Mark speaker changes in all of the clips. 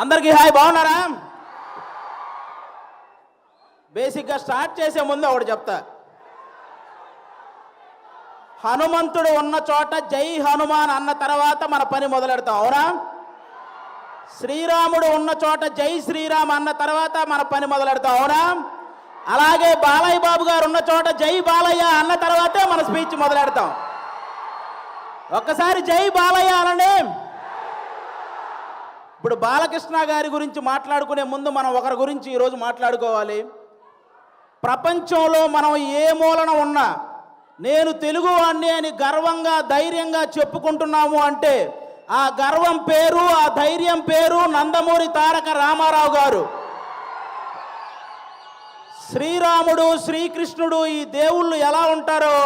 Speaker 1: అందరికీ హాయ్, బాగున్నారా? బేసిక్గా స్టార్ట్ చేసే ముందు ఒకటి చెప్తా. హనుమంతుడు ఉన్న చోట జై హనుమాన్ అన్న తర్వాత మన పని మొదలెడతాం, అవునా? శ్రీరాముడు ఉన్న చోట జై శ్రీరామ్ అన్న తర్వాత మన పని మొదలెడతాం, అవునా? అలాగే బాలయ్య బాబు గారు ఉన్న చోట జై బాలయ్య అన్న తర్వాతే మన స్పీచ్ మొదలెడతాం. ఒక్కసారి జై బాలయ్య అనండి. ఇప్పుడు బాలకృష్ణ గారి గురించి మాట్లాడుకునే ముందు మనం ఒకరి గురించి ఈరోజు మాట్లాడుకోవాలి. ప్రపంచంలో మనం ఏ మూలన ఉన్నా నేను తెలుగువాణ్ణి అని గర్వంగా ధైర్యంగా చెప్పుకుంటున్నాము అంటే ఆ గర్వం పేరు, ఆ ధైర్యం పేరు నందమూరి తారక రామారావు గారు. శ్రీరాముడు, శ్రీకృష్ణుడు ఈ దేవుళ్ళు ఎలా ఉంటారో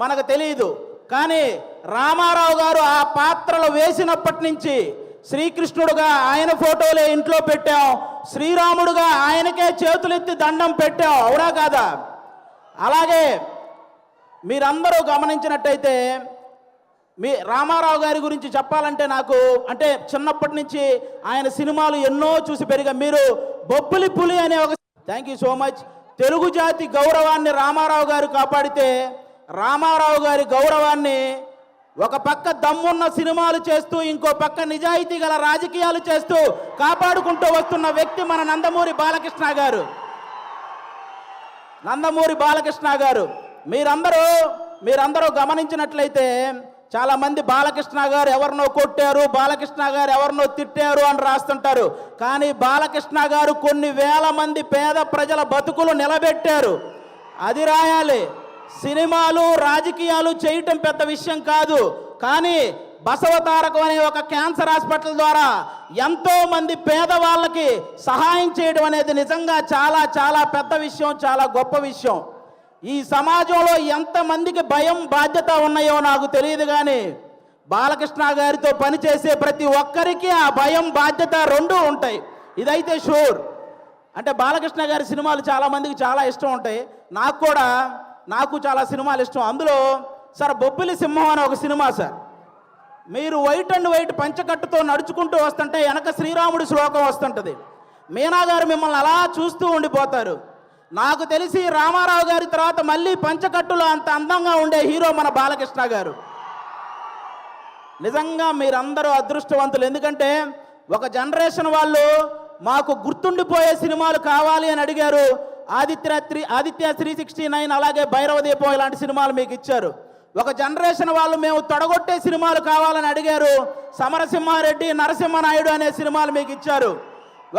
Speaker 1: మనకు తెలియదు, కానీ రామారావు గారు ఆ పాత్రలు వేసినప్పటి నుంచి శ్రీకృష్ణుడుగా ఆయన ఫోటోలే ఇంట్లో పెట్టాం, శ్రీరాముడుగా ఆయనకే చేతులెత్తి దండం పెట్టాం, అవునా కాదా? అలాగే మీరందరూ గమనించినట్టయితే మీ రామారావు గారి గురించి చెప్పాలంటే నాకు అంటే చిన్నప్పటి నుంచి ఆయన సినిమాలు ఎన్నో చూసి పెరిగా. మీరు బొబ్బిలి పులి అనే ఒక thank you so much. Telugu జాతి గౌరవాన్ని రామారావు గారు కాపాడితే రామారావు గారి గౌరవాన్ని ఒక పక్క దమ్మున్న సినిమాలు చేస్తూ ఇంకో పక్క నిజాయితీ గల రాజకీయాలు చేస్తూ కాపాడుకుంటూ వస్తున్న వ్యక్తి మన నందమూరి బాలకృష్ణ గారు. నందమూరి బాలకృష్ణ గారు మీరందరూ గమనించినట్లయితే చాలామంది బాలకృష్ణ గారు ఎవరినో కొట్టారు, బాలకృష్ణ గారు ఎవరినో తిట్టారు అని రాస్తుంటారు. కానీ బాలకృష్ణ గారు కొన్ని వేల మంది పేద ప్రజల బతుకులు నిలబెట్టారు, అది రాయాలి. సినిమాలు రాజకీయాలు చేయటం పెద్ద విషయం కాదు, కానీ బసవతారకం అనే ఒక క్యాన్సర్ హాస్పిటల్ ద్వారా ఎంతో మంది పేదవాళ్ళకి సహాయం చేయడం అనేది నిజంగా చాలా చాలా పెద్ద విషయం, చాలా గొప్ప విషయం. ఈ సమాజంలో ఎంతమందికి భయం బాధ్యత ఉన్నాయో నాకు తెలియదు, కానీ బాలకృష్ణ గారితో పనిచేసే ప్రతి ఒక్కరికి ఆ భయం బాధ్యత రెండూ ఉంటాయి, ఇదైతే షూర్. అంటే బాలకృష్ణ గారి సినిమాలు చాలామందికి చాలా ఇష్టం ఉంటాయి, నాకు చాలా సినిమాలు ఇష్టం. అందులో సార్ బొబ్బిలి సింహం అనే ఒక సినిమా సార్, మీరు వైట్ అండ్ వైట్ పంచకట్టుతో నడుచుకుంటూ వస్తుంటే వెనక శ్రీరాముడి శ్లోకం వస్తుంటుంది. మీనా గారు మిమ్మల్ని అలా చూస్తూ ఉండిపోతారు. నాకు తెలిసి రామారావు గారి తర్వాత మళ్ళీ పంచకట్టులో అంత అందంగా ఉండే హీరో మన బాలకృష్ణ గారు. నిజంగా మీరందరూ అదృష్టవంతులు, ఎందుకంటే ఒక జనరేషన్ వాళ్ళు మాకు గుర్తుండిపోయే సినిమాలు కావాలి అని అడిగారు. ఆదిత్య 369 అలాగే భైరవ దీపం ఇలాంటి సినిమాలు మీకు ఇచ్చారు. ఒక జనరేషన్ వాళ్ళు మేము తొడగొట్టే సినిమాలు కావాలని అడిగారు, సమరసింహారెడ్డి, నరసింహనాయుడు అనే సినిమాలు మీకు ఇచ్చారు.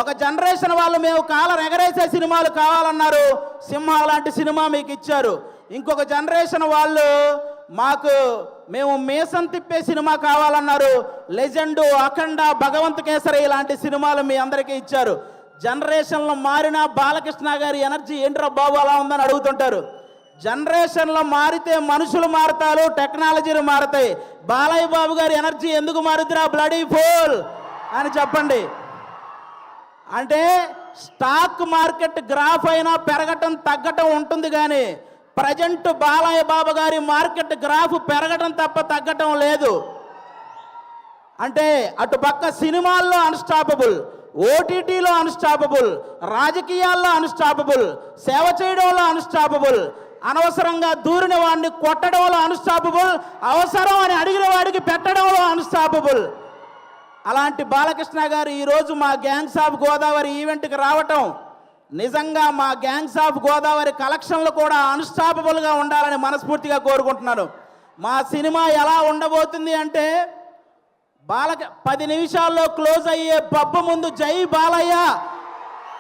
Speaker 1: ఒక జనరేషన్ వాళ్ళు మేము కాలర్ ఎగరేసే సినిమాలు కావాలన్నారు, సింహ లాంటి సినిమా మీకు ఇచ్చారు. ఇంకొక జనరేషన్ వాళ్ళు మేము మీసం తిప్పే సినిమా కావాలన్నారు, లెజెండు, అఖండ, భగవంత్ కేసరి ఇలాంటి సినిమాలు మీ అందరికీ ఇచ్చారు. జనరేషన్లో మారిన బాలకృష్ణ గారి ఎనర్జీ ఏంట్రా బాబు అలా ఉందని అడుగుతుంటారు. జనరేషన్లో మారితే మనుషులు మారుతారు, టెక్నాలజీలు మారుతాయి. బాలయ్య బాబు గారి ఎనర్జీ ఎందుకు మారుతురా బ్లడీ ఫూల్ అని చెప్పండి. అంటే స్టాక్ మార్కెట్ గ్రాఫ్ అయినా పెరగటం తగ్గటం ఉంటుంది, కానీ ప్రజెంట్ బాలయ్య బాబు గారి మార్కెట్ గ్రాఫ్ పెరగటం తప్ప తగ్గటం లేదు. అంటే అటు పక్క సినిమాల్లో అన్స్టాపబుల్, ఓటీటీలో అన్స్టాపబుల్, రాజకీయాల్లో అన్స్టాపబుల్, సేవ చేయడంలో అన్స్టాపబుల్, అనవసరంగా దూరిన వాడిని కొట్టడంలో అన్స్టాపబుల్, అవసరం అని అడిగిన వాడికి పెట్టడంలో అన్స్టాపబుల్. అలాంటి బాలకృష్ణ గారు ఈరోజు మా గ్యాంగ్స్ ఆఫ్ గోదావరి ఈవెంట్కి రావటం నిజంగా మా గ్యాంగ్స్ ఆఫ్ గోదావరి కలెక్షన్లు కూడా అన్స్టాపబుల్గా ఉండాలని మనస్ఫూర్తిగా కోరుకుంటున్నాను. మా సినిమా ఎలా ఉండబోతుంది అంటే 10 నిమిషాల్లో క్లోజ్ అయ్యే పబ్బు ముందు జై బాలయ్య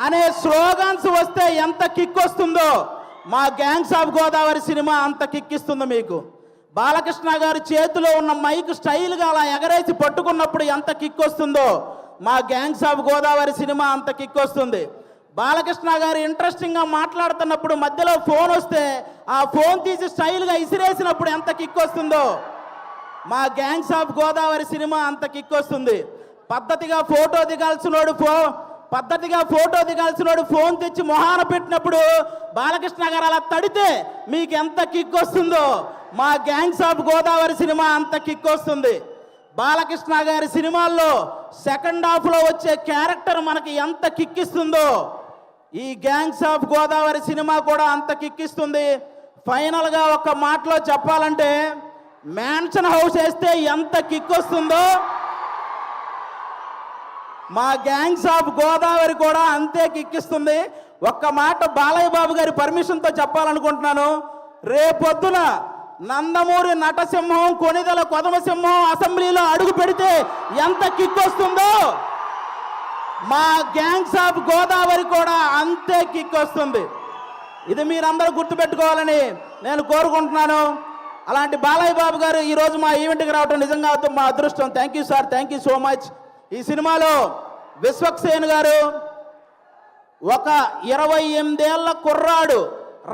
Speaker 1: అనే స్లోగన్స్ వస్తే ఎంత కిక్ వస్తుందో మా గ్యాంగ్స్ ఆఫ్ గోదావరి సినిమా అంత కిక్ ఇస్తుంది మీకు. బాలకృష్ణ గారి చేతిలో ఉన్న మైక్ స్టైల్గా అలా ఎగరేసి పట్టుకున్నప్పుడు ఎంత కిక్ వస్తుందో మా గ్యాంగ్స్ ఆఫ్ గోదావరి సినిమా అంత కిక్ వస్తుంది. బాలకృష్ణ గారు ఇంట్రెస్టింగ్గా మాట్లాడుతున్నప్పుడు మధ్యలో ఫోన్ వస్తే ఆ ఫోన్ తీసి స్టైల్గా ఇసిరేసినప్పుడు ఎంత కిక్ వస్తుందో మా గ్యాంగ్స్ ఆఫ్ గోదావరి సినిమా అంత కిక్ వస్తుంది. పద్ధతిగా ఫోటో దిగాల్సినోడు ఫోన్ తెచ్చి మొహాన పెట్టినప్పుడు బాలకృష్ణ గారు అలా తడితే మీకు ఎంత కిక్ వస్తుందో మా గ్యాంగ్స్ ఆఫ్ గోదావరి సినిమా అంత కిక్ వస్తుంది. బాలకృష్ణ గారి సినిమాల్లో సెకండ్ హాఫ్లో వచ్చే క్యారెక్టర్ మనకి ఎంత కిక్కిస్తుందో ఈ గ్యాంగ్స్ ఆఫ్ గోదావరి సినిమా కూడా అంత కిక్కిస్తుంది. ఫైనల్గా ఒక మాటలో చెప్పాలంటే మ్యాన్షన్ హౌస్ వేస్తే ఎంత కిక్ వస్తుందో మా గ్యాంగ్స్ ఆఫ్ గోదావరి కూడా అంతే కిక్కిస్తుంది. ఒక్క మాట బాలయ్య బాబు గారి పర్మిషన్తో చెప్పాలనుకుంటున్నాను. రేపొద్దున నందమూరి నటసింహం, కొనిదెల కొదమసింహం అసెంబ్లీలో అడుగు పెడితే ఎంత కిక్ వస్తుందో మా గ్యాంగ్స్ ఆఫ్ గోదావరి కూడా అంతే కిక్ వస్తుంది. ఇది మీరందరూ గుర్తుపెట్టుకోవాలని నేను కోరుకుంటున్నాను. అలాంటి బాలయ్య బాబు గారు ఈరోజు మా ఈవెంట్కి రావడం నిజంగా మా అదృష్టం. Thank you sir, thank you so much. ఈ సినిమాలో విశ్వక్సేన్ గారు ఒక 28 ఏళ్ల కుర్రాడు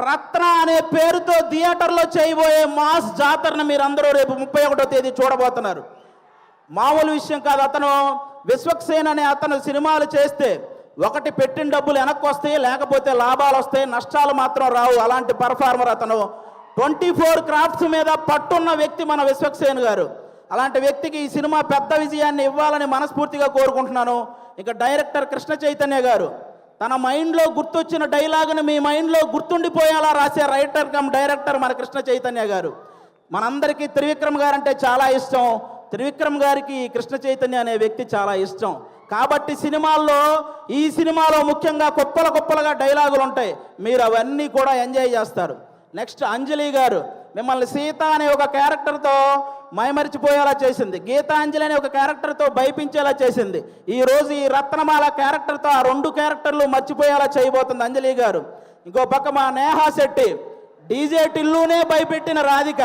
Speaker 1: రత్న అనే పేరుతో థియేటర్లో చేయబోయే మాస్ జాతరను మీరందరూ రేపు 31వ తేదీ చూడబోతున్నారు. మామూలు విషయం కాదు. అతను విశ్వక్సేన్ అనే అతను సినిమాలు చేస్తే ఒకటి పెట్టిన డబ్బులు వెనక్కి వస్తాయి, లేకపోతే లాభాలు వస్తాయి, నష్టాలు మాత్రం రావు. అలాంటి పర్ఫార్మర్ అతను. 24 క్రాఫ్ట్స్ మీద పట్టున్న వ్యక్తి మన విశ్వక్సేన్ గారు. అలాంటి వ్యక్తికి ఈ సినిమా పెద్ద విజయాన్ని ఇవ్వాలని మనస్ఫూర్తిగా కోరుకుంటున్నాను. ఇక డైరెక్టర్ కృష్ణ చైతన్య గారు తన మైండ్లో గుర్తొచ్చిన డైలాగుని మీ మైండ్లో గుర్తుండిపోయేలా రాసే రైటర్ కమ్ డైరెక్టర్ మన కృష్ణ చైతన్య గారు. మనందరికీ త్రివిక్రమ్ గారు అంటే చాలా ఇష్టం. త్రివిక్రమ్ గారికి కృష్ణ చైతన్య అనే వ్యక్తి చాలా ఇష్టం. కాబట్టి ఈ సినిమాలో ముఖ్యంగా కుప్పలుగా డైలాగులు ఉంటాయి. మీరు అవన్నీ కూడా ఎంజాయ్ చేస్తారు. నెక్స్ట్ అంజలి గారు మిమ్మల్ని సీత అనే ఒక క్యారెక్టర్తో మైమరిచిపోయేలా చేసింది. గీతాంజలి అనే ఒక క్యారెక్టర్తో భయపించేలా చేసింది. ఈరోజు ఈ రత్నమాల క్యారెక్టర్తో ఆ 2 క్యారెక్టర్లు మర్చిపోయేలా చేయబోతుంది అంజలి గారు. ఇంకో పక్క మా నేహా శెట్టి డీజే టిల్లునే భయపెట్టిన రాధిక.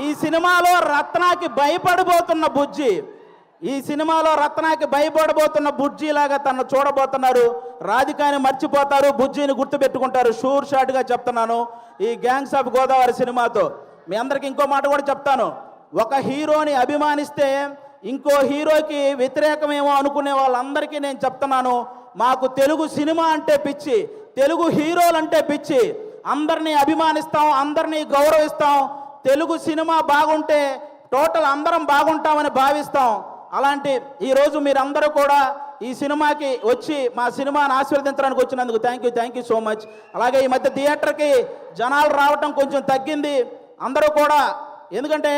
Speaker 1: ఈ సినిమాలో రత్నాకి భయపడబోతున్న బుజ్జి. ఈ సినిమాలో రత్నాకి భయపడబోతున్న బుజ్జిలాగా తను చూడబోతున్నారు. రాధికాని మర్చిపోతారు, బుజ్జిని గుర్తుపెట్టుకుంటారు. షూర్ షాట్గా చెప్తున్నాను. ఈ గ్యాంగ్స్ ఆఫ్ గోదావరి సినిమాతో మీ అందరికి ఇంకో మాట కూడా చెప్తాను. ఒక హీరోని అభిమానిస్తే ఇంకో హీరోకి వ్యతిరేకమేమో అనుకునే వాళ్ళందరికీ నేను చెప్తున్నాను, మాకు తెలుగు సినిమా అంటే పిచ్చి, తెలుగు హీరోలు అంటే పిచ్చి. అందరినీ అభిమానిస్తాం, అందరినీ గౌరవిస్తాం. తెలుగు సినిమా బాగుంటే టోటల్ అందరం బాగుంటామని భావిస్తాం. అలాంటి ఈరోజు మీరందరూ కూడా ఈ సినిమాకి వచ్చి మా సినిమాని ఆశీర్వదించడానికి వచ్చినందుకు థ్యాంక్ యూ సో మచ్. అలాగే ఈ మధ్య థియేటర్కి జనాలు రావటం కొంచెం తగ్గింది. అందరూ కూడా ఎందుకంటే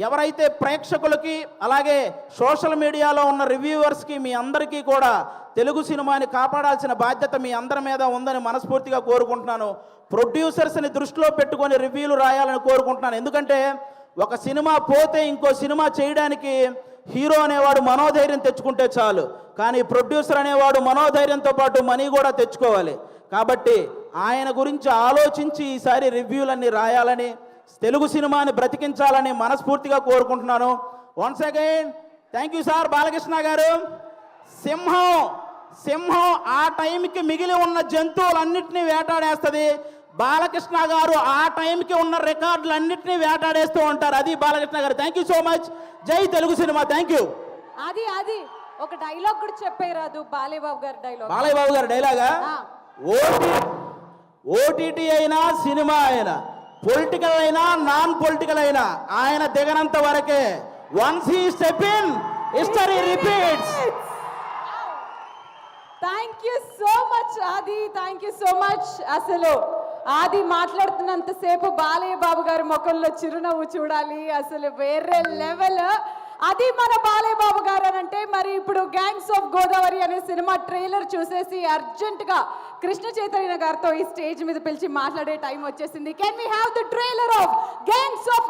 Speaker 1: ఎవరైతే ప్రేక్షకులకి అలాగే సోషల్ మీడియాలో ఉన్న రివ్యూవర్స్కి మీ అందరికీ కూడా తెలుగు సినిమాని కాపాడాల్సిన బాధ్యత మీ అందరి మీద ఉందని మనస్ఫూర్తిగా కోరుకుంటున్నాను. ప్రొడ్యూసర్స్ని దృష్టిలో పెట్టుకొని రివ్యూలు రాయాలని కోరుకుంటున్నాను. ఎందుకంటే ఒక సినిమా పోతే ఇంకో సినిమా చేయడానికి హీరో అనేవాడు మనోధైర్యం తెచ్చుకుంటే చాలు, కానీ ప్రొడ్యూసర్ అనేవాడు మనోధైర్యంతో పాటు మనీ కూడా తెచ్చుకోవాలి. కాబట్టి ఆయన గురించి ఆలోచించి ఈసారి రివ్యూలన్నీ రాయాలని, తెలుగు సినిమాని బ్రతికించాలని మనస్ఫూర్తిగా కోరుకుంటున్నాను. Once again thank you sir. Balakrishna గారు, సింహం ఆ టైంకి మిగిలి ఉన్న జంతువులన్నింటినీ వేటాడేస్తుంది. బాలకృష్ణ గారు ఆ టైంకి ఉన్న రికార్డులన్నింటినీ వేటాడేస్తూ ఉంటారు. అది బాలకృష్ణ గారు. Thank you so much. జై తెలుగు సినిమా. Thank you.
Speaker 2: అది ఒక డైలాగ్ కూడా చెప్పేరాదు బాలయ్య బాబు గారి
Speaker 1: డైలాగా ఓటీటీ అయినా సినిమా అయినా పొలిటికల్ అయినా నాన్ పొలిటికల్ అయినా ఆయన దిగనంత వరకే. Once he step in history repeats.
Speaker 2: Thank you so much Aadi. Thank you so much. అసలు ఆది మాట్లాడుతున్నంతసేపు బాలయ్య బాబు గారి ముఖంలో చిరునవ్వు చూడాలి. అసలు వేరే లెవెల్. అది మన బాలయ్య బాబు గారు అని అంటే మరి ఇప్పుడు గ్యాంగ్స్ ఆఫ్ గోదావరి అనే సినిమా ట్రైలర్ చూసేసి అర్జెంటుగా కృష్ణ చైతన్య గారితో ఈ స్టేజ్ మీద పిలిచి మాట్లాడే టైం వచ్చేసింది. Can we have the trailer of Gangs of